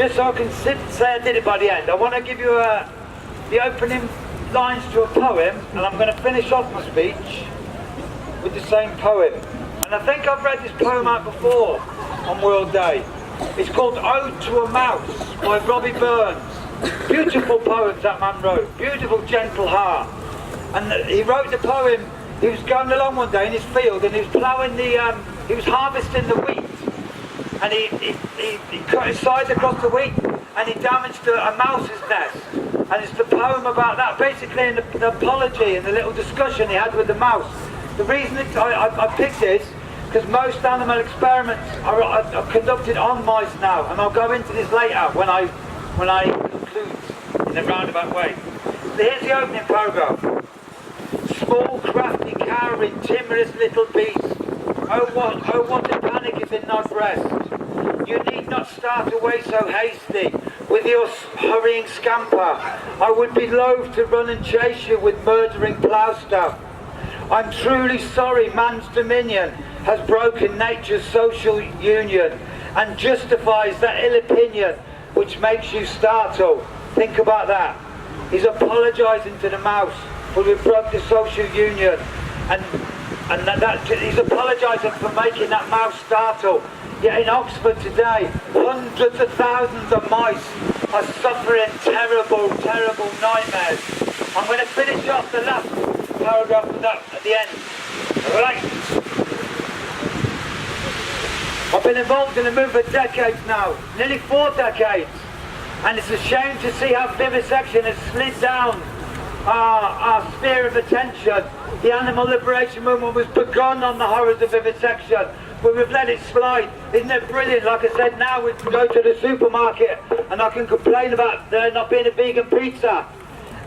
just so I can say I did it by the end, I want to give you the opening lines to a poem, and I'm going to finish off my speech with the same poem. And I think I've read this poem out before on World Day. It's called Ode to a Mouse by Robbie Burns. Beautiful poems that man wrote, beautiful gentle heart. And he wrote the poem, he was going along one day in his field and he was ploughing he was harvesting the wheat. And he cut his sides across the wheat and he damaged a mouse's nest. And it's the poem about that, basically in the apology and the little discussion he had with the mouse. The reason I picked this, because most animal experiments are conducted on mice now, and I'll go into this later when I conclude in a roundabout way. So here's the opening paragraph. Small, crafty, cowering, timorous little beast, oh what a panic is in thy breast. You need not start away so hasty, with your hurrying scamper. I would be loath to run and chase you with murdering plough staff. I'm truly sorry man's dominion has broken nature's social union and justifies that ill opinion which makes you startle. Think about that. He's apologising to the mouse for we broke the social union and he's apologising for making that mouse startle. Yet in Oxford today, hundreds of thousands of mice are suffering terrible, terrible nightmares. I'm going to finish off the last paragraph of that at the end. Right. I've been involved in the movement for decades now, nearly 4 decades, and it's a shame to see how vivisection has slid down our sphere of attention. The animal liberation movement was begun on the horrors of vivisection, but we've let it slide. Isn't it brilliant? Like I said, now we can go to the supermarket and I can complain about there not being a vegan pizza.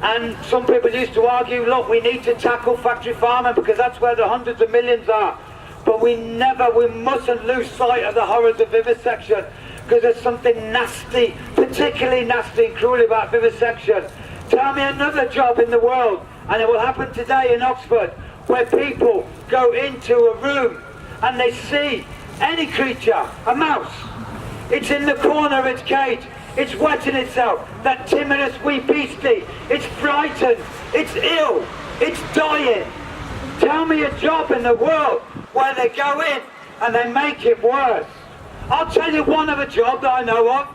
And some people used to argue, look, we need to tackle factory farming because that's where the hundreds of millions are. But we mustn't lose sight of the horrors of vivisection, because there's something nasty, particularly nasty and cruel about vivisection. Tell me another job in the world, and it will happen today in Oxford, where people go into a room and they see any creature, a mouse. It's in the corner of its cage. It's wetting itself, that timorous wee beastie. It's frightened, it's ill, it's dying. Tell me a job in the world where they go in and they make it worse. I'll tell you one other job that I know of.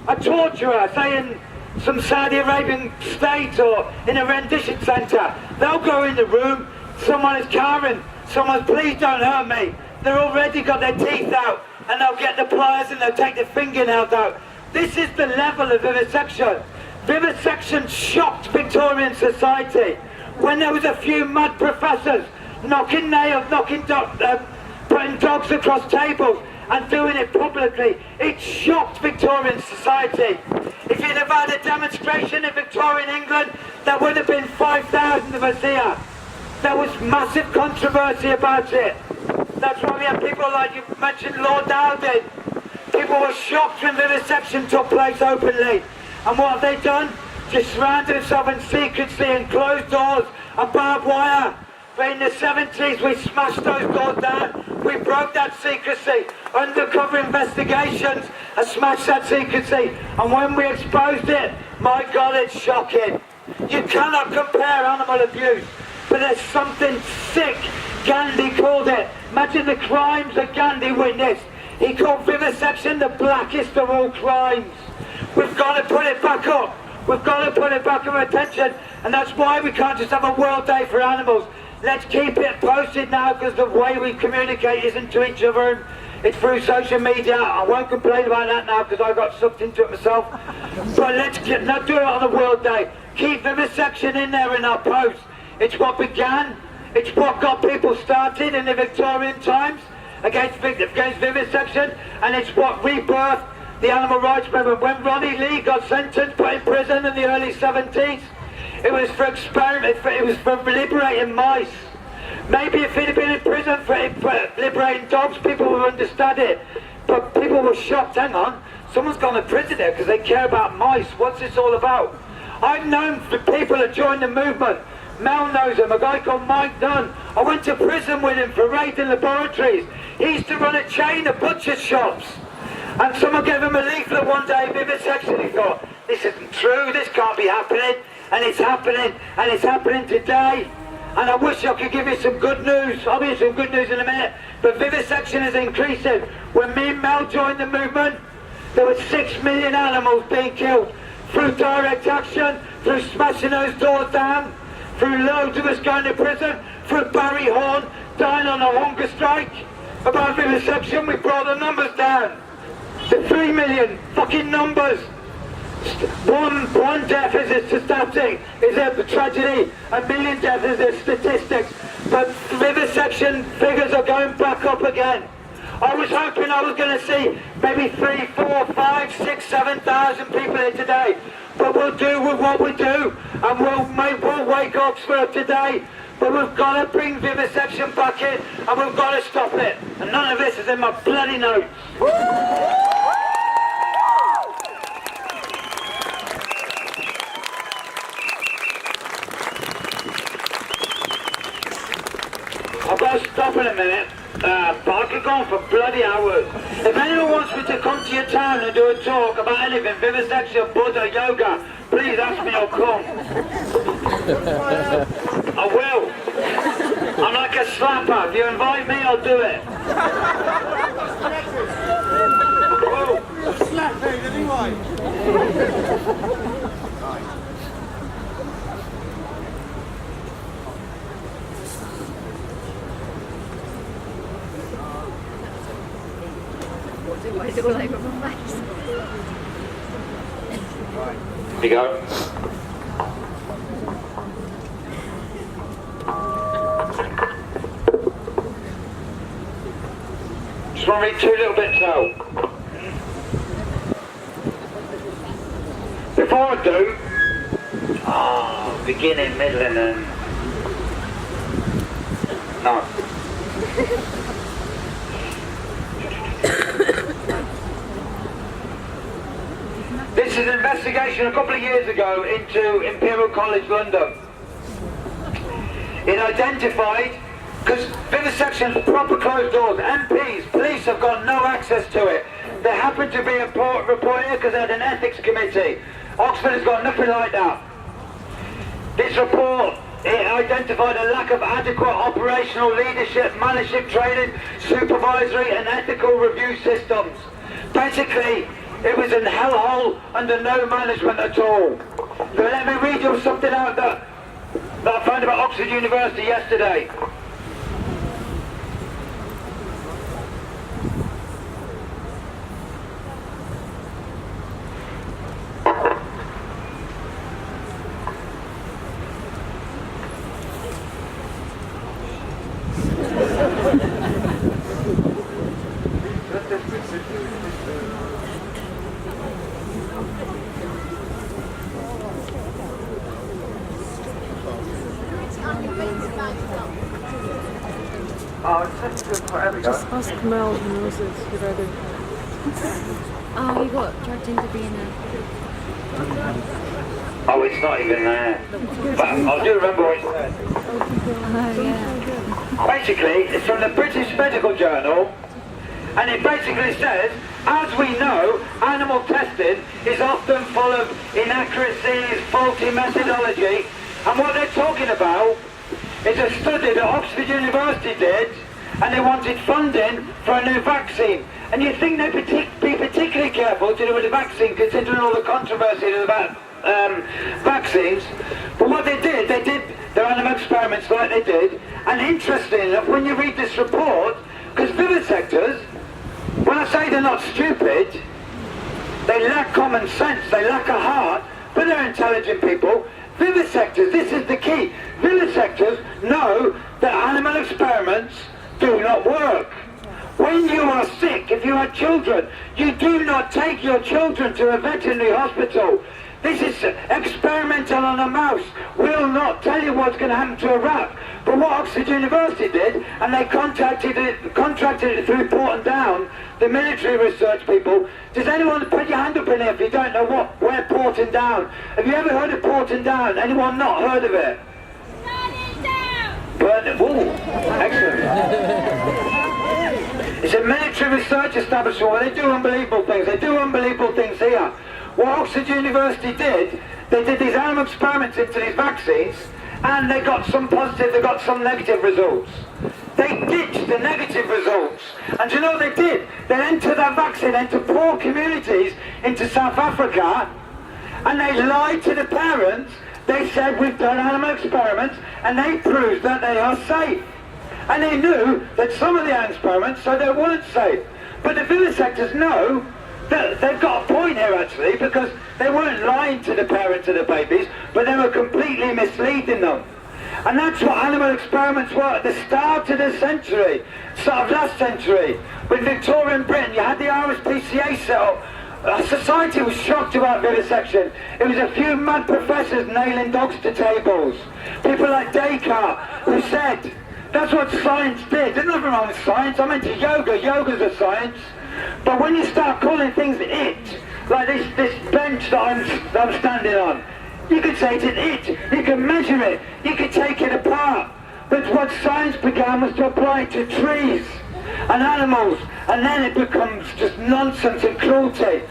A torturer, say in some Saudi Arabian state or in a rendition centre. They'll go in the room, someone is cowering, someone's please don't hurt me. They've already got their teeth out and they'll get the pliers and they'll take their fingernails out. This is the level of vivisection. Vivisection shocked Victorian society when there was a few mad professors knocking nails, putting dogs across tables and doing it publicly. It shocked Victorian society. If you'd have had a demonstration in Victorian England, there would have been 5,000 of us here. There was massive controversy about it. That's why we have people like you mentioned, Lord Alden. People were shocked when vivisection took place openly. And what have they done? Just surrounded themselves in secrecy and closed doors and barbed wire. But in the 70s we smashed those doors down. We broke that secrecy. Undercover investigations and smashed that secrecy. And when we exposed it, my God, it's shocking. You cannot compare animal abuse. But there's something sick. Gandhi called it. Imagine the crimes that Gandhi witnessed. He called vivisection the blackest of all crimes. We've got to put it back up. We've got to put it back in attention. And that's why we can't just have a World Day for animals. Let's keep it posted now, because the way we communicate isn't to each other. It's through social media. I won't complain about that now because I got sucked into it myself. But let's not do it on a World Day. Keep vivisection in there in our posts. It's what began. It's what got people started in the Victorian times against vivisection, and it's what rebirthed the animal rights movement. When Ronnie Lee got sentenced, put in prison in the early 70s, it was for experiment, it was for liberating mice. Maybe if he'd have been in prison for liberating dogs, people would understand it. But people were shocked, hang on, someone's gone to prison there because they care about mice. What's this all about? I've known the people that joined the movement. Mel knows him, a guy called Mike Dunn. I went to prison with him for raiding laboratories. He used to run a chain of butcher shops. And someone gave him a leaflet one day, vivisection. He thought, this isn't true, this can't be happening. And it's happening, and it's happening today. And I wish I could give you some good news. I'll give you some good news in a minute. But vivisection is increasing. When me and Mel joined the movement, there were 6 million animals being killed through direct action, through smashing those doors down, through loads of us going to prison, through Barry Horn dying on a hunger strike. About vivisection, we brought the numbers down to 3 million fucking numbers. One death is a statistic, is a tragedy. 1 million deaths is a statistic. But vivisection figures are going back up again. I was hoping I was going to see maybe 3, 4, 5, 6, 7,000 people here today. But we'll do with what we do, and we'll wake Oxford today. But we've got to bring vivisection back in, and we've got to stop it. And none of this is in my bloody notes. I've got to stop in a minute, but I could go on for bloody hours. If anyone wants me to come to your town and do a talk about anything, vivisection, Buddha, yoga, please ask me, I'll come. I will. I'm like a slapper. If you invite me, I'll do it. Slapping anyway. Why is it all over my face? Here you go. Just want to read 2 little bits out. Before I do, beginning, middle and end. No. This is an investigation a couple of years ago into Imperial College London. It identified, because vivisection's proper closed doors, MPs, police have got no access to it. There happened to be a report here because they had an ethics committee. Oxford has got nothing like that. This report, it identified a lack of adequate operational leadership, management training, supervisory and ethical review systems. Basically, it was a hellhole under no management at all. So let me read you something out that I found about Oxford University yesterday. Just ask Mel, who knows it. He'd rather. Oh, you got dragged into being there. Oh, it's not even there. But I do remember what it said. Oh, yeah. Basically, it's from the British Medical Journal, and it basically says, as we know, animal testing is often full of inaccuracies, faulty methodology, and what they're talking about is a study that Oxford University did, and they wanted funding for a new vaccine. And you'd think they'd be particularly careful to do with the vaccine, considering all the controversy about vaccines. But what they did their animal experiments like they did, and interestingly enough, when you read this report, because vivisectors, when I say they're not stupid, they lack common sense, they lack a heart, but they're intelligent people. Vivisectors, this is the key, vivisectors know that animal experiments do not work. When you are sick, if you have children, you do not take your children to a veterinary hospital. This is experimental on a mouse. We'll not tell you what's going to happen to a rat. But what Oxford University did, and they contracted it through Porton Down, the military research people. Does anyone put your hand up in here if you don't know where Porton Down? Have you ever heard of Porton Down? Anyone not heard of it? Burn it. Ooh, excellent. It's a military research establishment where they do unbelievable things. They do unbelievable things here. What Oxford University did, they did these animal experiments into these vaccines, and they got some positive, they got some negative results. They ditched the negative results. And do you know what they did? They entered that vaccine into poor communities into South Africa, and they lied to the parents. They said, we've done animal experiments, and they proved that they are safe. And they knew that some of the animal experiments, so they weren't safe. But the vivisectors know that they've got a point here actually, because they weren't lying to the parents of the babies, but they were completely misleading them. And that's what animal experiments were at the start of the century, start of last century. With Victorian Britain, you had the RSPCA set up. Society was shocked about vivisection. It was a few mad professors nailing dogs to tables. People like Descartes, who said, that's what science did. There's nothing wrong with science. I'm into yoga. Yoga's a science. But when you start calling things it, like this bench that I'm standing on, you could say it's an it. You can measure it. You could take it apart. But what science began was to apply it to trees and animals, and then it becomes just nonsense and cruelty.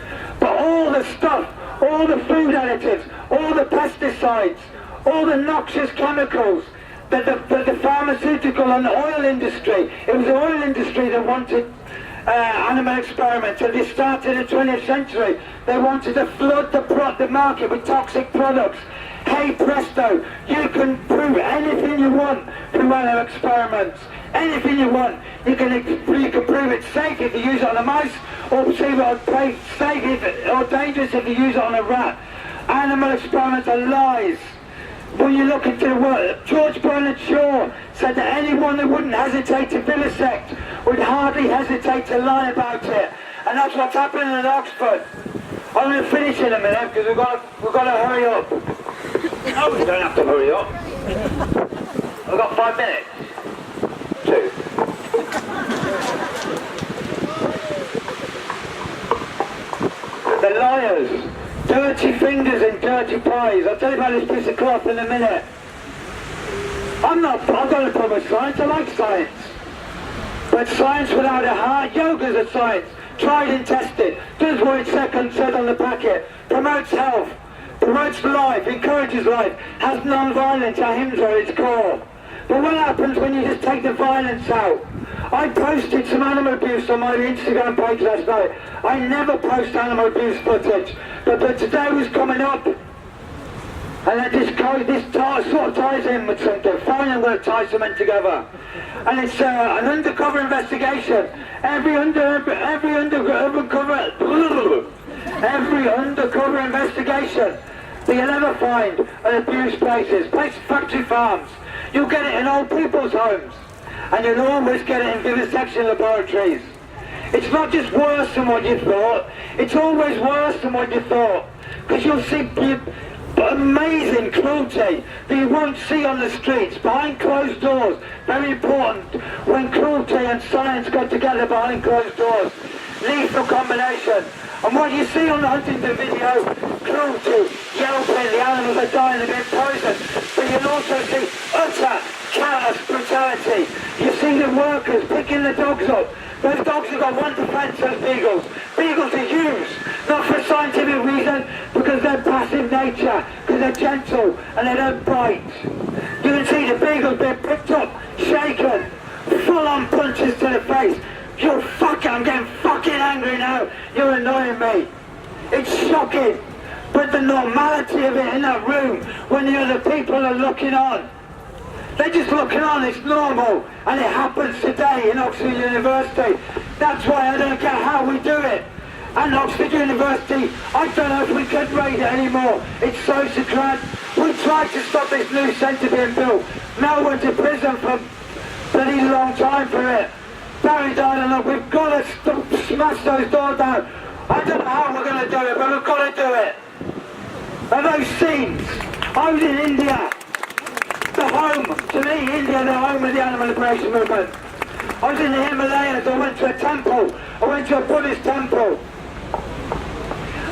But all the stuff, all the food additives, all the pesticides, all the noxious chemicals, the pharmaceutical and the oil industry, it was the oil industry that wanted animal experiments. At the start of the 20th century, they wanted to flood the market with toxic products. Hey presto, you can prove anything you want through animal experiments. Anything you want. You can prove it safe if you use it on a mouse, or safe or dangerous if you use it on a rat. Animal experiments are lies. When you look into the world, George Bernard Shaw said that anyone that wouldn't hesitate to vivisect would hardly hesitate to lie about it. And that's what's happening at Oxford. I'm going to finish in a minute because we've got to hurry up. No, we don't have to hurry up. We've got 5 minutes. 2. The liars. Dirty fingers and dirty pies. I'll tell you about this piece of cloth in a minute. I've got a problem with science. I like science. But science without a heart, yoga's a science. Tried and tested. Does what it said on the packet. Promotes health. Promotes life. Encourages life. Has non-violence. Ahimsa at its core. But what happens when you just take the violence out? I posted some animal abuse on my Instagram page last night. I never post animal abuse footage, but today was coming up. And this sort of ties in with something. Finally I'm going to tie something together. And it's an undercover investigation. Every undercover investigation that you'll ever find at abuse places, factory farms. You'll get it in old people's homes. And you'll always get it in vivisection laboratories. It's not just worse than what you thought, it's always worse than what you thought. Because you'll see amazing cruelty that you won't see on the streets, behind closed doors. Very important, when cruelty and science go together behind closed doors. Lethal combination. And what you see on the Huntington video, cruelty, yelping, the animals are dying, they're being poisoned. But you'll also see utter callous brutality. You see the workers picking the dogs up. Those dogs have got one defense, those beagles. Beagles are used, not for scientific reason, because they're passive nature, because they're gentle and they don't bite. You can see the beagles being picked up, shaken, full-on punches to the face. I'm getting fucking angry now. You're annoying me. It's shocking. But the normality of it in that room, when the other people are looking on, they're just looking on, it's normal. And it happens today in Oxford University. That's why I don't get how we do it. And Oxford University, I don't know if we could raid it anymore. It's so secret. We tried to stop this new centre being built. Mel went to prison for a bloody long time for it. Barry died, and we've got to smash those doors down. I don't know how we're going to do it, but we've got to do it. And those scenes, I was in India, the home, to me, India, the home of the animal liberation movement. I was in the Himalayas, I went to a temple, I went to a Buddhist temple.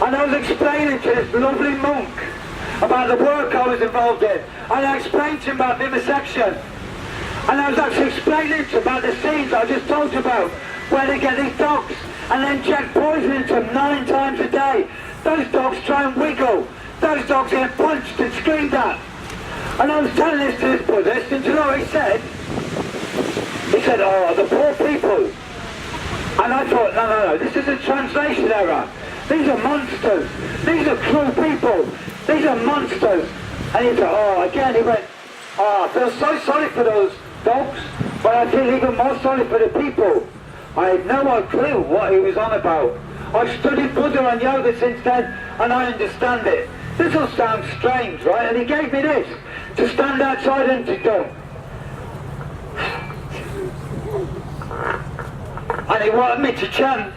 And I was explaining to this lovely monk about the work I was involved in. And I explained to him about vivisection. And I was actually explaining to him about the scenes I just told you about. where they get these dogs and then inject poison into them 9 times a day. Those dogs try and wiggle. Those dogs get punched and screamed at. And I was telling this to this Buddhist, and do you know what he said? He said, oh, the poor people. And I thought, no, this is a translation error. These are monsters. These are cruel people. These are monsters. And he said, oh, again, he went, oh, I feel so sorry for those dogs, but I feel even more sorry for the people. I had no clue what he was on about. I've studied Buddha and yoga since then, and I understand it. This all sounds strange, right? And he gave me this, to stand outside and to go. And he wanted me to chant,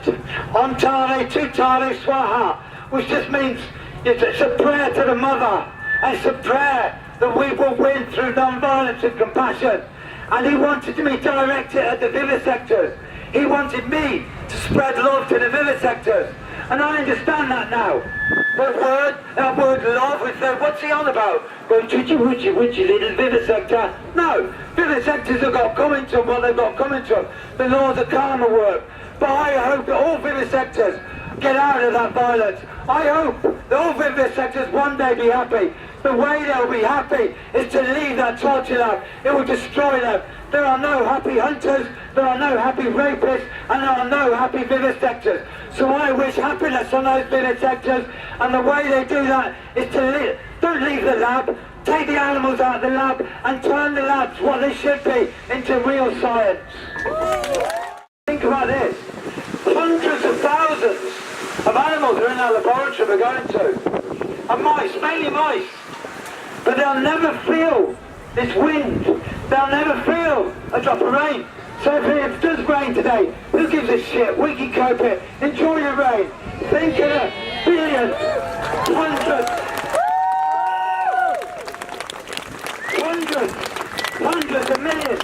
Om Tare Tutare Swaha, which just means it's a prayer to the mother. And it's a prayer that we will win through non-violence and compassion. And he wanted me directed at the vivisectors. He wanted me to spread love to the vivisectors. And I understand that now. That word love, we said, what's he on about? Going, witchy, little vivisector. No, vivisectors have got coming to them what they've got coming to them. The laws of karma work. But I hope that all vivisectors get out of that violence. I hope that all vivisectors one day be happy. The way they'll be happy is to leave that torture lab. It will destroy them. There are no happy hunters, there are no happy rapists, and there are no happy vivisectors. So I wish happiness on those vivisectors, and the way they do that is to don't leave the lab, take the animals out of the lab, and turn the labs, what they should be, into real science. Think about this. Hundreds of thousands of animals are in our laboratory we're going to. And mice, mainly mice. But they'll never feel this wind. They'll never feel a drop of rain. So if it does rain today, who gives a shit? We can cope it. Enjoy your rain. Think of the billions, hundreds of millions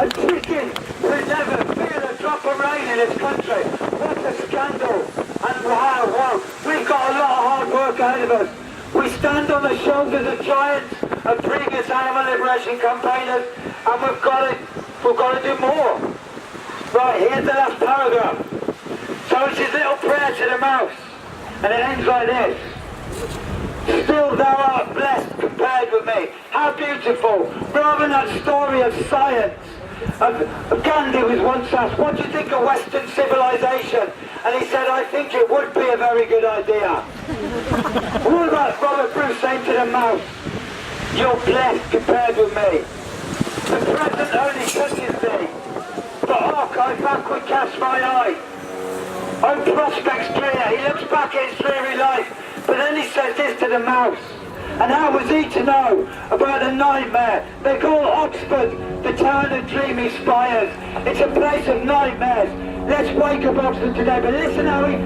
of chickens who never feel a drop of rain in this country. What a scandal. And wow, we've got a lot of hard work ahead of us. We stand on the shoulders of giants, of previous animal liberation campaigners, and we've got to do more. Right, here's the last paragraph. So it's his little prayer to the mouse, and it ends like this. Still thou art blessed compared with me. How beautiful. Rather than that story of science. Gandhi was once asked, what do you think of Western civilization? And he said, I think it would be a very good idea. What about Robert Bruce saying to the mouse, you're blessed compared with me. The present only touches thee, but hark, I backward cast my eye. Oh, prospects clear, he looks back at his dreary life, but then he says this to the mouse. And how was he to know about the nightmare? They call Oxford the town of dreamy spires. It's a place of nightmares. Let's wake up Oxford today, but listen how he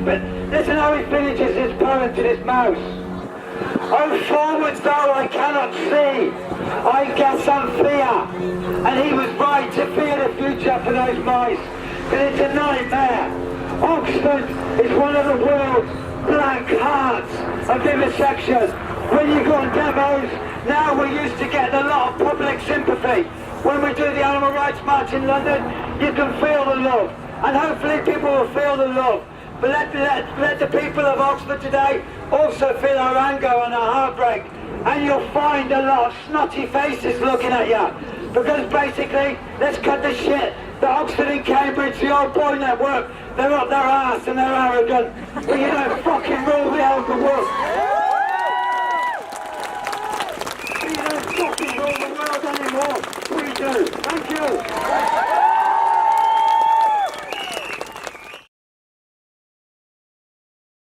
finishes his poem to this mouse. Oh, forwards though I cannot see, I guess I'm fear. And he was right to fear the future for those mice, because it's a nightmare. Oxford is one of the world's black hearts of vivisection. When you go on demos, now we're used to getting a lot of public sympathy. When we do the Animal Rights March in London, you can feel the love. And hopefully people will feel the love. But let the people of Oxford today also feel our anger and our heartbreak. And you'll find a lot of snotty faces looking at you. Because basically, let's cut the shit. The Oxford and Cambridge, the old boy network, they're up their arse and they're arrogant. But you don't